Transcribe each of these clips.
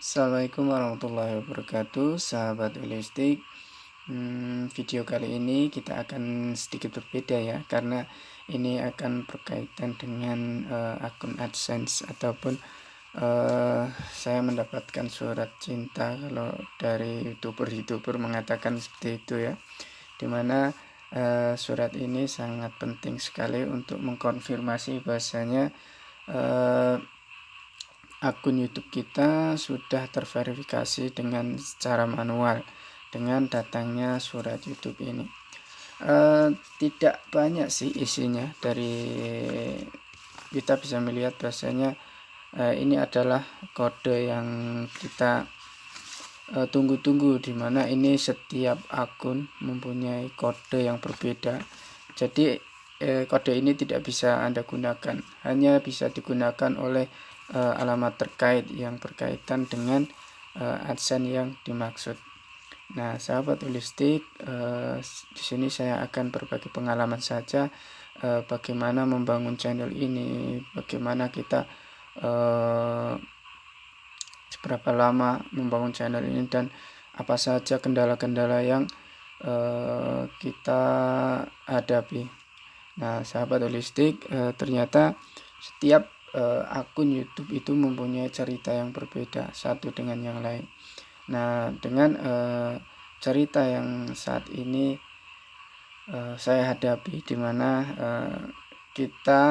Assalamualaikum warahmatullahi wabarakatuh, sahabat holistik. Video kali ini kita akan sedikit berbeda ya, karena ini akan berkaitan dengan akun AdSense ataupun saya mendapatkan surat cinta kalau dari youtuber mengatakan seperti itu ya, dimana surat ini sangat penting sekali untuk mengkonfirmasi bahwasanya akun YouTube kita sudah terverifikasi dengan secara manual dengan datangnya surat YouTube ini. Tidak banyak sih isinya, dari kita bisa melihat bahasanya ini adalah kode yang kita tunggu-tunggu, dimana ini setiap akun mempunyai kode yang berbeda. Jadi kode ini tidak bisa Anda gunakan, hanya bisa digunakan oleh alamat terkait yang berkaitan dengan AdSense yang dimaksud. Nah, sahabat holistik, di sini saya akan berbagi pengalaman saja bagaimana membangun channel ini, bagaimana kita seberapa lama membangun channel ini, dan apa saja kendala-kendala yang kita hadapi. Nah, sahabat holistik, ternyata setiap akun YouTube itu mempunyai cerita yang berbeda satu dengan yang lain. Nah, dengan cerita yang saat ini saya hadapi, di mana kita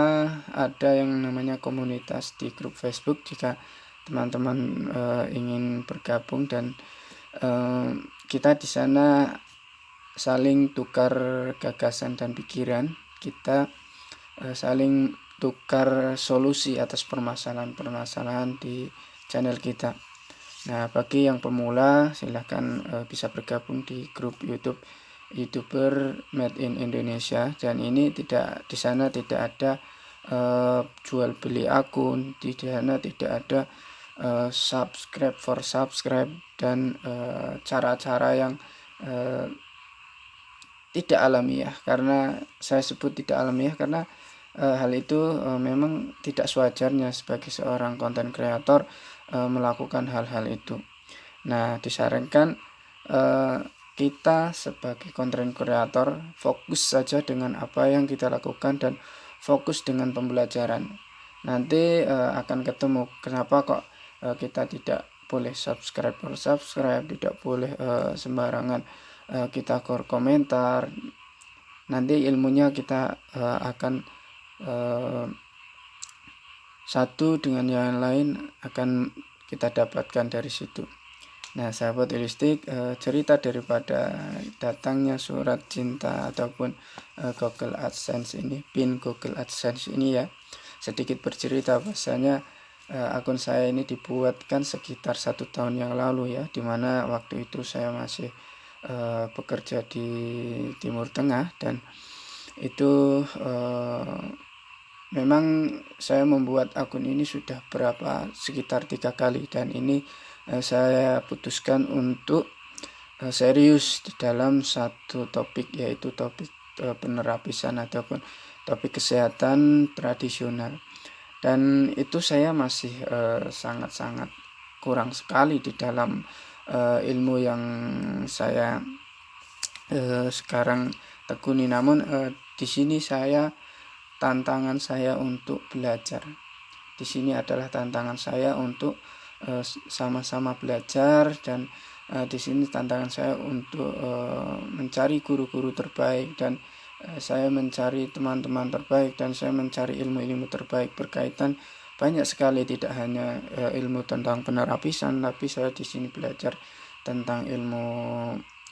ada yang namanya komunitas di grup Facebook. Jika teman-teman ingin bergabung, dan kita di sana saling tukar gagasan dan pikiran, kita saling tukar solusi atas permasalahan-permasalahan di channel kita. Nah, bagi yang pemula silahkan bisa bergabung di grup YouTube YouTuber Made in Indonesia, dan ini tidak, di sana tidak ada jual beli akun, di sana tidak ada subscribe for subscribe, dan cara-cara yang tidak alamiah. Karena saya sebut tidak alamiah karena hal itu memang tidak sewajarnya sebagai seorang konten kreator melakukan hal-hal itu. Nah, disarankan kita sebagai konten kreator fokus saja dengan apa yang kita lakukan dan fokus dengan pembelajaran. Nanti akan ketemu kenapa kok kita tidak boleh subscribe per subscribe, tidak boleh sembarangan kita komentar. Nanti ilmunya kita akan satu dengan yang lain akan kita dapatkan dari situ. Nah, sahabat holistik, cerita daripada datangnya surat cinta ataupun Google AdSense ini, pin Google AdSense ini ya, sedikit bercerita bahasanya akun saya ini dibuatkan sekitar 1 tahun yang lalu ya, dimana waktu itu saya masih bekerja di Timur Tengah, dan itu memang saya membuat akun ini sudah sekitar 3 kali, dan ini saya putuskan untuk serius di dalam satu topik, yaitu topik penerapisan ataupun topik kesehatan tradisional. Dan itu saya masih sangat-sangat kurang sekali di dalam ilmu yang saya sekarang tekuni. Namun di sini tantangan saya untuk belajar. Di sini adalah tantangan saya untuk sama-sama belajar, dan di sini tantangan saya untuk mencari guru-guru terbaik, dan saya mencari teman-teman terbaik, dan saya mencari ilmu-ilmu terbaik berkaitan banyak sekali, tidak hanya ilmu tentang penerapisan, tapi saya di sini belajar tentang ilmu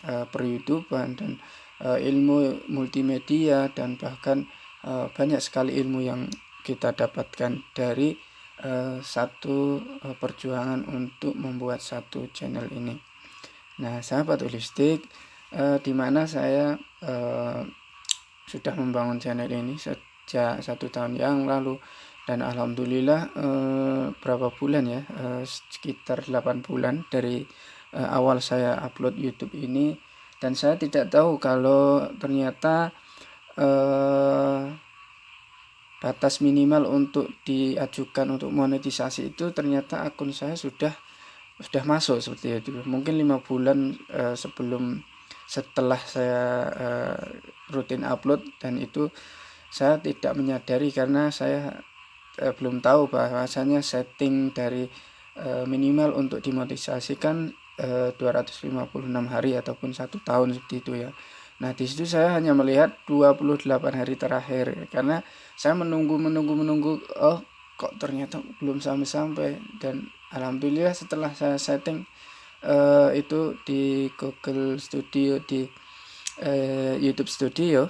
per-YouTuber dan ilmu multimedia, dan bahkan banyak sekali ilmu yang kita dapatkan dari satu perjuangan untuk membuat satu channel ini. Nah, sahabat holistik, di mana saya sudah membangun channel ini sejak 1 tahun yang lalu, dan alhamdulillah berapa bulan ya, sekitar 8 bulan dari awal saya upload YouTube ini, dan saya tidak tahu kalau ternyata batas minimal untuk diajukan untuk monetisasi itu ternyata akun saya sudah sudah masuk seperti itu. Mungkin 5 bulan setelah saya rutin upload, dan itu saya tidak menyadari karena saya belum tahu bahwasanya setting dari minimal untuk dimonetisasikan 256 hari ataupun 1 tahun seperti itu ya. Nah, di situ saya hanya melihat 28 hari terakhir karena saya menunggu, oh kok ternyata belum sampai-sampai. Dan alhamdulillah setelah saya setting itu di Google Studio, di YouTube Studio,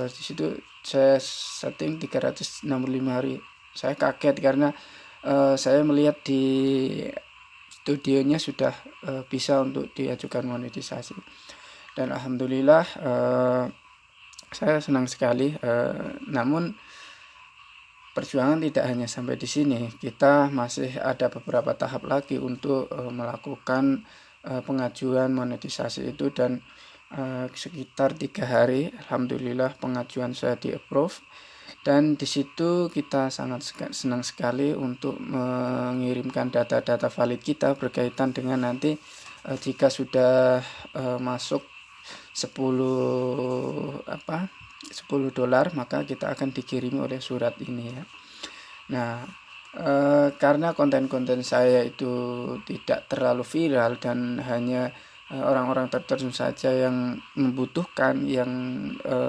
di situ saya setting 365 hari. Saya kaget karena saya melihat di studionya sudah bisa untuk diajukan monetisasi, dan alhamdulillah saya senang sekali. Namun perjuangan tidak hanya sampai di sini, kita masih ada beberapa tahap lagi untuk melakukan pengajuan monetisasi itu, dan sekitar 3 hari alhamdulillah pengajuan saya di approve. Dan di situ kita sangat senang sekali untuk mengirimkan data-data valid kita berkaitan dengan nanti jika sudah masuk 10 $10, maka kita akan dikirimi oleh surat ini ya. Nah, karena konten-konten saya itu tidak terlalu viral dan hanya orang-orang tertentu saja yang membutuhkan, yang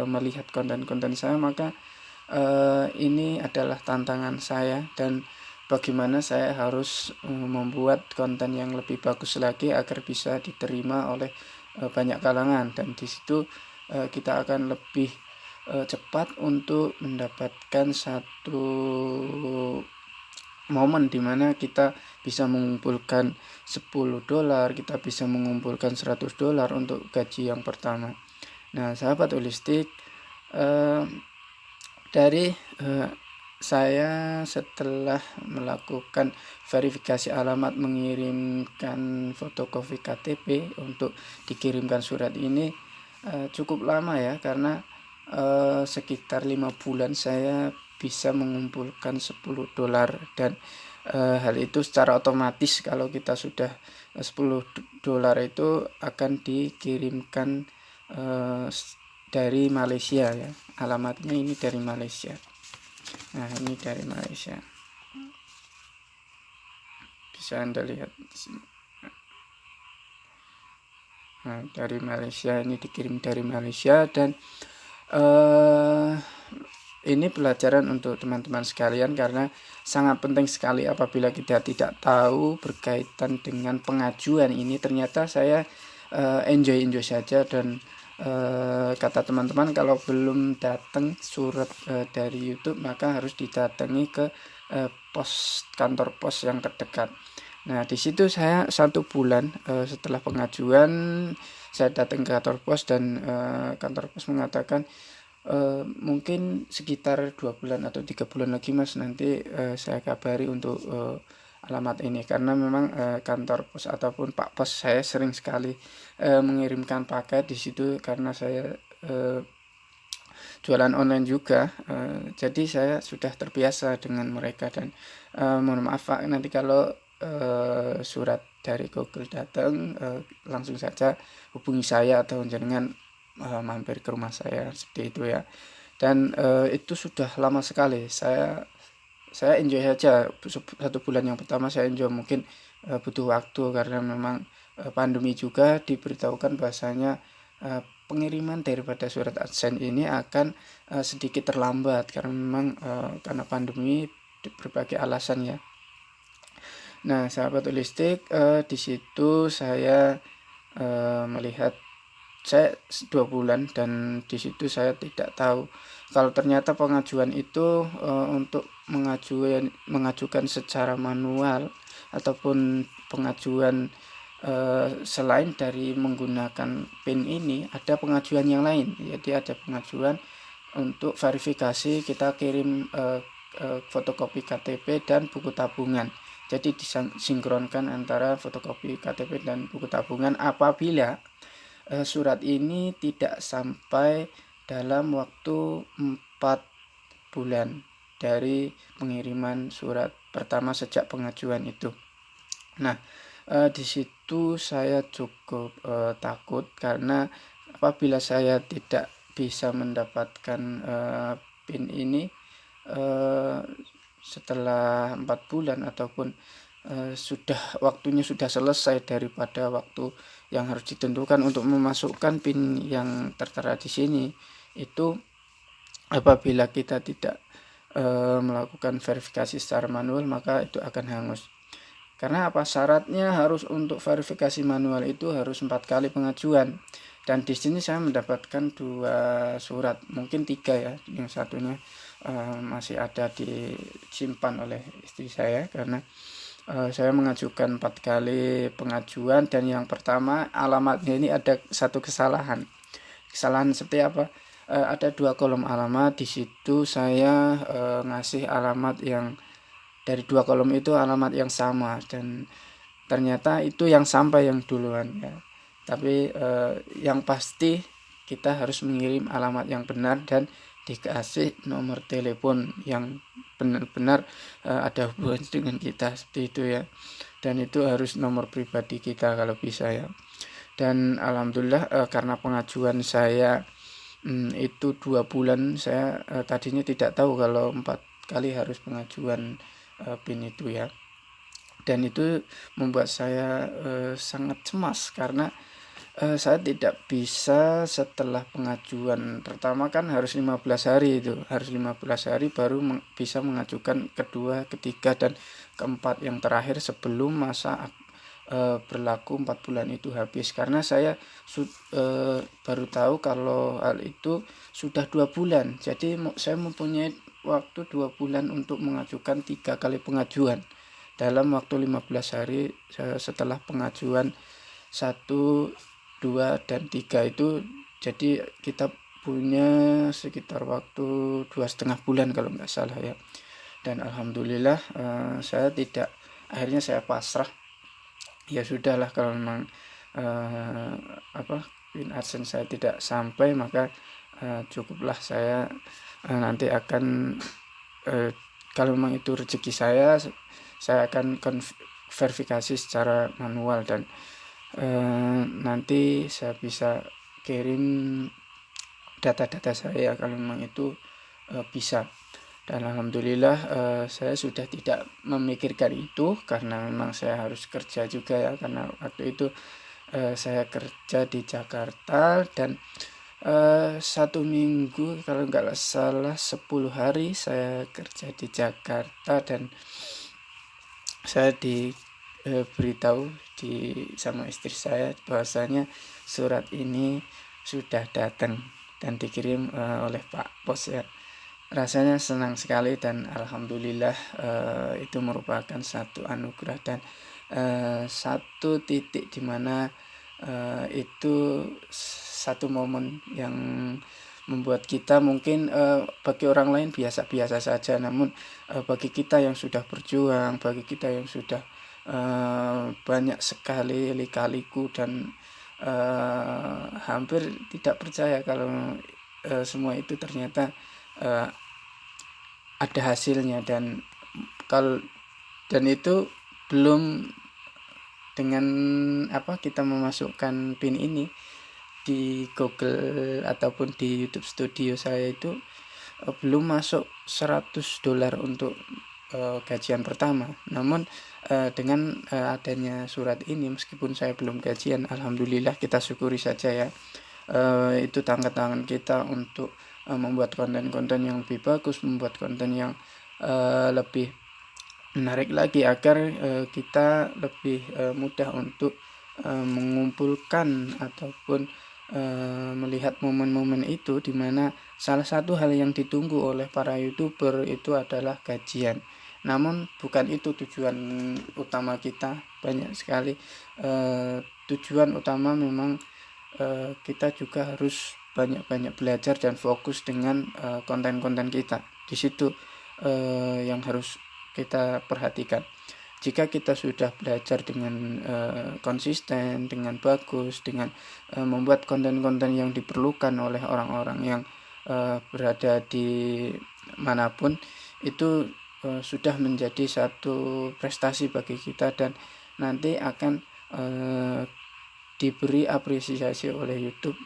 melihat konten-konten saya, maka ini adalah tantangan saya, dan bagaimana saya harus membuat konten yang lebih bagus lagi agar bisa diterima oleh banyak kalangan. Dan di situ kita akan lebih cepat untuk mendapatkan satu momen dimana kita bisa mengumpulkan $10, kita bisa mengumpulkan $100 untuk gaji yang pertama. Nah, sahabat holistik, dari saya setelah melakukan verifikasi alamat, mengirimkan fotokopi KTP untuk dikirimkan surat ini cukup lama ya, karena sekitar 5 bulan saya bisa mengumpulkan $10, dan hal itu secara otomatis kalau kita sudah $10 itu akan dikirimkan dari Malaysia ya. Alamatnya ini dari Malaysia. Nah, ini dari Malaysia, bisa Anda lihat di sini. Nah, dari Malaysia, ini dikirim dari Malaysia. Dan ini pelajaran untuk teman-teman sekalian, karena sangat penting sekali apabila kita tidak tahu berkaitan dengan pengajuan ini. Ternyata saya enjoy saja, dan kata teman-teman kalau belum datang surat dari YouTube maka harus didatangi ke kantor pos yang terdekat. Nah, di situ saya 1 bulan setelah pengajuan saya datang ke kantor pos, dan kantor pos mengatakan mungkin sekitar 2 bulan atau 3 bulan lagi Mas, nanti saya kabari untuk alamat ini, karena memang kantor pos ataupun Pak Pos saya sering sekali mengirimkan paket di situ, karena saya jualan online juga, jadi saya sudah terbiasa dengan mereka. Dan mohon maaf Pak, nanti kalau surat dari Google datang, langsung saja hubungi saya atau jenengan mampir ke rumah saya, seperti itu ya. Dan itu sudah lama sekali saya enjoy saja. 1 bulan yang pertama saya enjoy, mungkin butuh waktu karena memang pandemi juga. Diberitahukan bahasanya pengiriman daripada surat AdSense ini akan sedikit terlambat karena memang karena pandemi, berbagai alasan ya. Nah, sahabat holistik, di situ saya melihat saya 2 bulan, dan di situ saya tidak tahu kalau ternyata pengajuan itu untuk mengajukan secara manual ataupun pengajuan selain dari menggunakan PIN ini, ada pengajuan yang lain. Jadi ada pengajuan untuk verifikasi, kita kirim fotokopi KTP dan buku tabungan. Jadi disinkronkan antara fotokopi KTP dan buku tabungan apabila surat ini tidak sampai dalam waktu 4 bulan dari pengiriman surat pertama sejak pengajuan itu. Nah, Di situ saya cukup takut karena apabila saya tidak bisa mendapatkan PIN ini uh, setelah 4 bulan ataupun waktunya sudah selesai daripada waktu yang harus ditentukan untuk memasukkan PIN yang tertera di sini, itu apabila kita tidak melakukan verifikasi secara manual, maka itu akan hangus. Karena apa? Syaratnya harus untuk verifikasi manual itu harus 4 kali pengajuan. Dan di sini saya mendapatkan 2 surat, mungkin 3 ya. Yang satunya masih ada disimpan oleh istri saya karena saya mengajukan 4 kali pengajuan, dan yang pertama alamatnya ini ada satu kesalahan. Kesalahan seperti apa? Ada 2 kolom alamat. Di situ saya ngasih alamat yang dari 2 kolom itu alamat yang sama, dan ternyata itu yang sampai yang duluan ya. Tapi yang pasti kita harus mengirim alamat yang benar dan dikasih nomor telepon yang benar-benar ada hubungan dengan kita, seperti itu ya. Dan itu harus nomor pribadi kita kalau bisa ya. Dan alhamdulillah karena pengajuan saya itu 2 bulan, saya tadinya tidak tahu kalau 4 kali harus pengajuan PIN itu ya. Dan itu membuat saya sangat cemas karena saya tidak bisa setelah pengajuan pertama, kan harus 15 hari, itu harus 15 hari baru bisa mengajukan kedua, ketiga, dan keempat yang terakhir sebelum masa berlaku 4 bulan itu habis. Karena saya baru tahu kalau hal itu sudah 2 bulan, jadi saya mempunyai waktu 2 bulan untuk mengajukan 3 kali pengajuan dalam waktu 15 hari setelah pengajuan 1, 2, dan 3 itu. Jadi kita punya sekitar waktu 2,5 bulan kalau nggak salah ya. Dan alhamdulillah akhirnya saya pasrah. Ya sudahlah, kalau memang PIN AdSense saya tidak sampai, maka cukuplah saya nanti akan kalau memang itu rezeki saya akan verifikasi secara manual, dan nanti saya bisa kirim data-data saya kalau memang itu bisa. Dan alhamdulillah saya sudah tidak memikirkan itu karena memang saya harus kerja juga ya, karena waktu itu saya kerja di Jakarta, dan 1 minggu kalau nggak salah 10 hari saya kerja di Jakarta, dan saya diberitahu sama istri saya bahwasanya surat ini sudah datang dan dikirim oleh Pak Pos ya. Rasanya senang sekali, dan alhamdulillah itu merupakan satu anugerah dan satu titik di mana itu satu momen yang membuat kita mungkin bagi orang lain biasa-biasa saja, namun bagi kita yang sudah berjuang, bagi kita yang sudah banyak sekali lika-liku dan hampir tidak percaya kalau semua itu ternyata ada hasilnya, dan itu belum dengan kita memasukkan PIN ini di Google ataupun di YouTube Studio saya itu belum masuk $100 untuk gajian pertama. Namun dengan adanya surat ini, meskipun saya belum gajian, alhamdulillah kita syukuri saja ya. Itu tangan kita untuk membuat konten-konten yang lebih bagus, membuat konten yang lebih menarik lagi, agar kita lebih mudah untuk mengumpulkan ataupun melihat momen-momen itu, dimana salah satu hal yang ditunggu oleh para YouTuber itu adalah gajian. Namun bukan itu tujuan utama kita, banyak sekali tujuan utama. Memang kita juga harus banyak-banyak belajar dan fokus dengan konten-konten kita. Di situ yang harus kita perhatikan. Jika kita sudah belajar dengan konsisten, dengan bagus, dengan membuat konten-konten yang diperlukan oleh orang-orang yang berada di manapun, itu sudah menjadi satu prestasi bagi kita, dan nanti akan diberi apresiasi oleh YouTube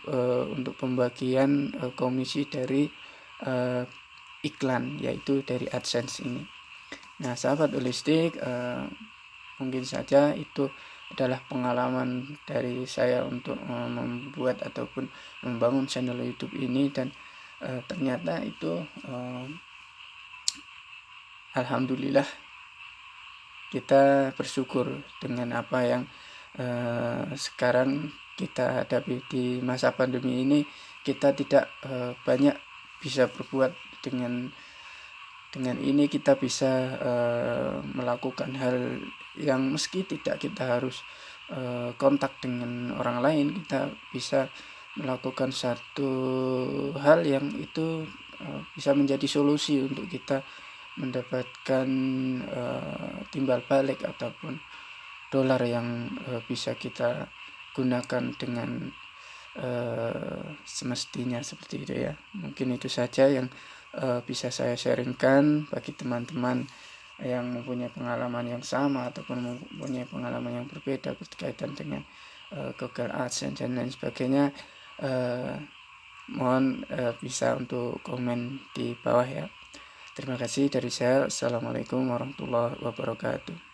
untuk pembagian komisi dari iklan, yaitu dari AdSense ini. Nah, sahabat holistik, mungkin saja itu adalah pengalaman dari saya untuk membuat ataupun membangun channel YouTube ini, dan ternyata itu alhamdulillah kita bersyukur dengan apa yang sekarang kita hadapi di masa pandemi ini. Kita tidak banyak bisa berbuat dengan ini kita bisa melakukan hal yang meski tidak kita harus kontak dengan orang lain, kita bisa melakukan satu hal yang itu bisa menjadi solusi untuk kita mendapatkan timbal balik ataupun dolar yang bisa kita gunakan dengan semestinya, seperti itu ya. Mungkin itu saja yang bisa saya sharingkan bagi teman-teman yang mempunyai pengalaman yang sama ataupun mempunyai pengalaman yang berbeda berkaitan dengan Google AdSense dan lain sebagainya. Mohon bisa untuk komen di bawah ya. Terima kasih dari saya. Assalamualaikum warahmatullahi wabarakatuh.